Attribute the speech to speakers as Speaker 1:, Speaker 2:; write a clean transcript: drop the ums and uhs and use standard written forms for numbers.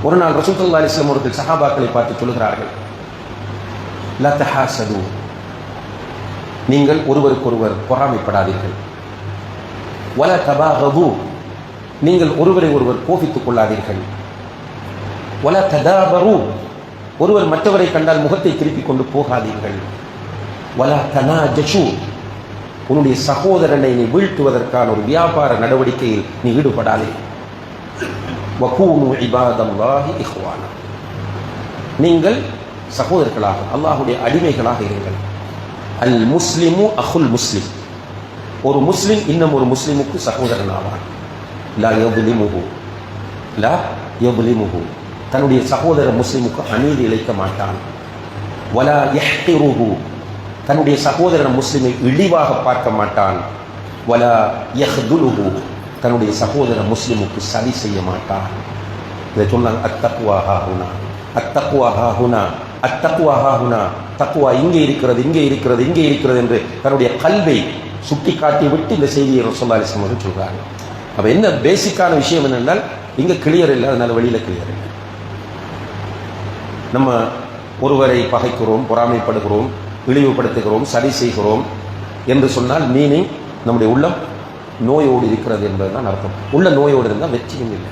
Speaker 1: ஒரு நாள் ரசூல் ஸல்லல்லாஹு அலைஹி வஸல்லம் அவர்கள் சஹாபாக்களை பார்த்து சொல்கிறார்கள், லா தஹாசது, நீங்கள் ஒருவருக்கொருவர் பொறாமைப்படாதீர்கள். வலா தபாகது, நீங்கள் ஒருவரை ஒருவர் கோபித்துக் கொள்ளாதீர்கள். வலா ததாபரு, ஒருவர் மற்றவரை கண்டால் முகத்தை திருப்பிக் கொண்டு போகாதீர்கள். வலா தனாஜஷு, உன்னுடைய சகோதரனை நீ வீழ்த்துவதற்கான ஒரு வியாபார நடவடிக்கையில் நீ ஈடுபடாதே. வகூனு இபாதல்லாஹி இஹ்வானா, நீங்கள் சகோதரர்களாக அல்லாஹ்வுடைய அடிமைகளாக இருங்கள். அல் முஸ்லிமு அஹுல் முஸ்லிம், ஒரு முஸ்லிம் இன்னும் ஒரு முஸ்லிமுக்கு சகோதரன் ஆவான். லா யظ்லிமுஹு, லா யظ்லிமுஹு, தன்னுடைய சகோதர முஸ்லிமுக்கு அநீதி இழைக்க மாட்டான். வலா யஹ்கிருஹு, தன்னுடைய சகோதரன் முஸ்லிமை இழிவாக பார்க்க மாட்டான். வலா யஹ்துலுஹு, தன்னுடைய சகோதர முஸ்லிமுக்கு சதி செய்ய மாட்டான். இதை சொன்னாங்க, அத்தக்வா ஹாஹுனா, அத்தக்வா ஹாஹுனா, அத்தக்வா ஹாஹுனா, தக்வா இங்கே இருக்கிறது, இங்கே இருக்கிறது, இங்கே இருக்கிறது என்று தன்னுடைய கல்வை சுட்டி காட்டி விட்டு இந்த செய்தியை ரசூலுல்லாஹி அலைஹி வஸல்லம் சொல்றாங்க. அப்ப என்ன பேசிக்கான விஷயம் என்னென்னால், இங்க கிளியர் இல்லை, அதனால வெளியில கிளியர் இல்லை. நம்ம ஒருவரை பகைக்கிறோம், பொறாமைப்படுகிறோம், இழிவுபடுத்துகிறோம், சரி செய்கிறோம் என்று சொன்னால் மீனிங் நம்முடைய உள்ளம் நோயோடு இருக்கிறது என்பதுதான் அர்த்தம். உள்ள நோயோடு இருந்தால் வெற்றியும் இல்லை.